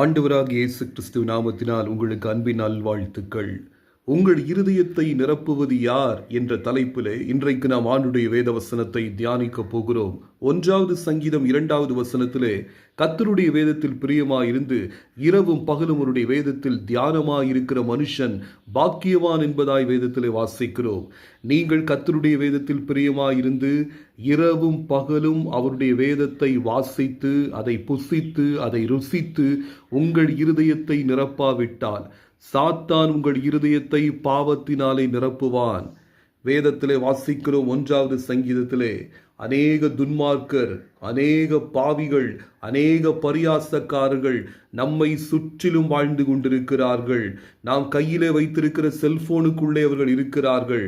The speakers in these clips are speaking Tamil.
ஆண்டவராகிய இயேசு கிறிஸ்து நாமத்தினால் உங்களுக்கு அன்பின் நல்வாழ்த்துக்கள். உங்கள் இருதயத்தை நிரப்புவது யார் என்ற தலைப்பிலே இன்றைக்கு நாம் ஆண்டுடைய வேத வசனத்தை தியானிக்க போகிறோம். 1வது சங்கீதம் 2வது வசனத்திலே கர்த்தருடைய வேதத்தில் பிரியமாயிருந்து இரவும் பகலும் அவருடைய வேதத்தில் தியானமாயிருக்கிற மனுஷன் பாக்கியவான் என்பதாய் வேதத்திலே வாசிக்கிறோம். நீங்கள் கர்த்தருடைய வேதத்தில் பிரியமாயிருந்து இரவும் பகலும் அவருடைய வேதத்தை வாசித்து அதை புசித்து அதை ருசித்து உங்கள் இருதயத்தை நிரப்பாவிட்டால் சாத்தான் உங்கள் இருதயத்தை பாவத்தினாலே நிரப்புவான். வேதத்திலே வாசிக்கிறோம் 1வது சங்கீதத்திலே அநேக துன்மார்க்கர், அநேக பாவிகள், அநேக பரியாசக்காரர்கள் நம்மை சுற்றிலும் வாழ்ந்து கொண்டிருக்கிறார்கள். நாம் கையிலே வைத்திருக்கிற செல்போனுக்குள்ளே அவர்கள் இருக்கிறார்கள்.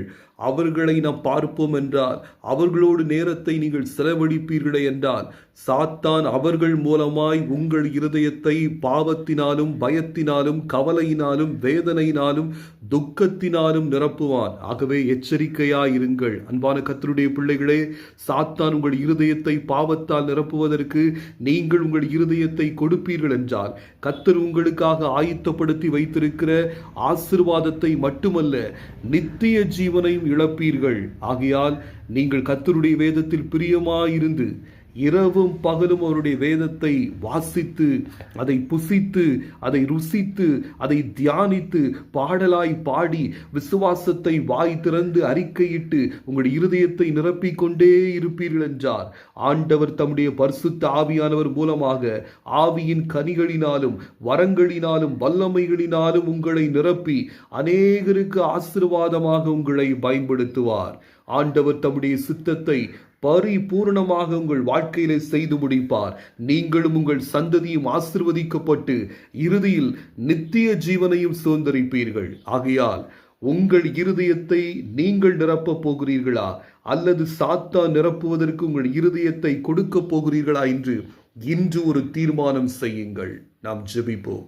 அவர்களை நாம் பார்ப்போம் என்றால், அவர்களோடு நேரத்தை நீங்கள் செலவழிப்பீர்களே என்றால், சாத்தான் அவர்கள் மூலமாய் உங்கள் இருதயத்தை பாவத்தினாலும் பயத்தினாலும் கவலையினாலும் வேதனையினாலும் துக்கத்தினாலும் நிரப்புவான். ஆகவே எச்சரிக்கையாயிருங்கள் அன்பான கர்த்தருடைய பிள்ளைகளே. சாத்தான் உங்கள் இருதயத்தை பாவத்தால் நிரப்புவதற்கு நீங்கள் உங்கள் இருதயத்தை கொடுப்பீர்கள் என்றால், கர்த்தர் உங்களுக்காக ஆயத்தப்படுத்தி வைத்திருக்கிற ஆசீர்வாதத்தை மட்டுமல்ல நித்திய ஜீவனையும் இழப்பீர்கள். ஆகையால் நீங்கள் கர்த்தருடைய வேதத்தில் பிரியமாயிருந்து இரவும் பகலும் அவருடைய வேதத்தை வாசித்து அதை புசித்து அதை ருசித்து அதை தியானித்து பாடலாய் பாடி விசுவாசத்தை வாய் திறந்து அறிக்கையிட்டு உங்கள் இருதயத்தை நிரப்பிக் கொண்டே இருப்பீர்கள் என்றார். ஆண்டவர் தம்முடைய பரிசுத்த ஆவியானவர் மூலமாக ஆவியின் கனிகளினாலும் வரங்களினாலும் வல்லமைகளினாலும் உங்களை நிரப்பி அநேகருக்கு ஆசீர்வாதமாக உங்களை பயன்படுத்துவார். ஆண்டவர் தம்முடைய சித்தத்தை பரிபூர்ணமாக உங்கள் வாழ்க்கையிலே செய்து முடிப்பார். நீங்களும் உங்கள் சந்ததியும் ஆசீர்வதிக்கப்பட்டு இறுதியில் நித்திய ஜீவனையும் சுதந்தரிப்பீர்கள். ஆகையால் உங்கள் இருதயத்தை நீங்கள் நிரப்பப் போகிறீர்களா அல்லது சாத்தான் நிரப்புவதற்கு உங்கள் இருதயத்தை கொடுக்க போகிறீர்களா என்று இன்று ஒரு தீர்மானம் செய்யுங்கள். நாம் ஜெபிப்போம்.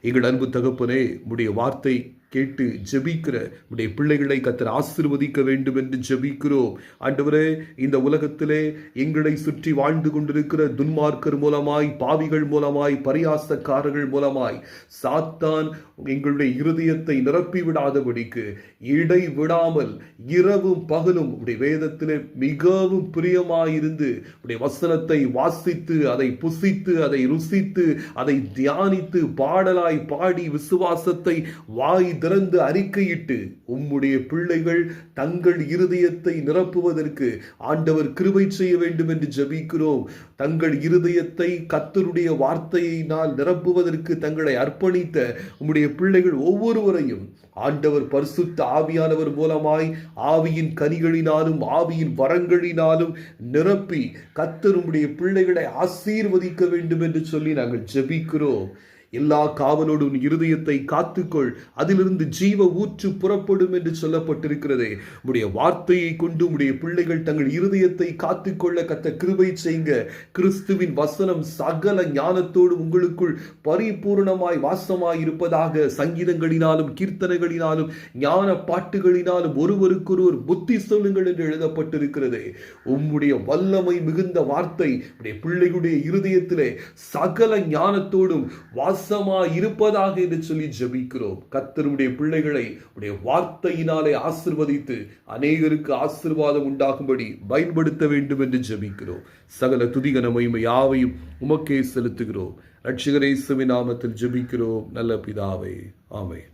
எங்கள் அன்பு தகப்பனே, உம்முடைய வார்த்தை கேட்டு ஜெபிக்கிற உடைய பிள்ளைகளை கர்த்தர் ஆசீர்வதிக்க வேண்டும் என்று ஜெபிக்கிறோம். ஆண்டவரே, இந்த உலகத்திலே எங்களை சுற்றி வாழ்ந்து கொண்டிருக்கிற துன்மார்க்கர் மூலமாய், பாவிகள் மூலமாய், பரியாசக்காரர்கள் மூலமாய் சாத்தான் எங்களுடைய இருதயத்தை நிரப்பி விடாதபடிக்கு இடை விடாமல் இரவும் பகலும் உடைய வேதத்திலே மிகவும் பிரியமாயிருந்து உடைய வசனத்தை வாசித்து அதை புசித்து அதை ருசித்து அதை தியானித்து பாடலாய் பாடி விசுவாசத்தை வாய் திறந்து அறிக்கையிட்டு உம்முடைய பிள்ளைகள் தங்கள் இருதயத்தை நிரப்புவதற்கு ஆண்டவர் கிருபை செய்ய வேண்டும் என்று ஜெபிக்கிறோம். தங்கள் இருதயத்தை கர்த்தருடைய வார்த்தையினால் நிரப்புவதற்கு தங்களை அர்ப்பணித்த உம்முடைய பிள்ளைகள் ஒவ்வொருவரையும் ஆண்டவர் பரிசுத்த ஆவியானவர் மூலமாய் ஆவியின் கனிகளினாலும் ஆவியின் வரங்களினாலும் நிரப்பி கர்த்தர் உம்முடைய பிள்ளைகளை ஆசீர்வதிக்க வேண்டும் என்று சொல்லி நாங்கள் ஜெபிக்கிறோம். எல்லா காவலோடு உன் இருதயத்தை காத்துக்கொள், அதிலிருந்து ஜீவ ஊற்று புறப்படும் என்று சொல்லப்பட்டிருக்கிறதே. உடைய வார்த்தையை கொண்டு உடைய பிள்ளைகள் தங்கள் இருதயத்தை காத்துக்கொள்ள கர்த்தர் கிருபை செய்யுங்க. கிறிஸ்துவின் வசனம் சகல ஞானத்தோடு உங்களுக்குள் பரிபூர்ணமாய் வாசமாய் இருப்பதாக சங்கீதங்களினாலும் கீர்த்தனைகளினாலும் ஞான பாட்டுகளினாலும் ஒருவருக்கொருவர் புத்தி சொல்லுங்கள் என்று எழுதப்பட்டிருக்கிறதே. உம்முடைய வல்லமை மிகுந்த வார்த்தை உடைய பிள்ளைகளுடைய இருதயத்திலே சகல ஞானத்தோடும் இருப்பதாக என்று சொல்லி ஜெபிக்கிறோம். கர்த்தருடைய பிள்ளைகளை உடைய வார்த்தையினாலே ஆசீர்வதித்து அநேகருக்கு ஆசீர்வாதம் உண்டாகும்படி பயன்படுத்த வேண்டும் என்று ஜெபிக்கிறோம். சகல துதிகன மகிமை யாவையும் உமக்கே செலுத்துகிறோம். இரட்சகர் இயேசுவின் நாமத்தில் ஜெபிக்கிறோம் நல்ல பிதாவே, ஆமென்.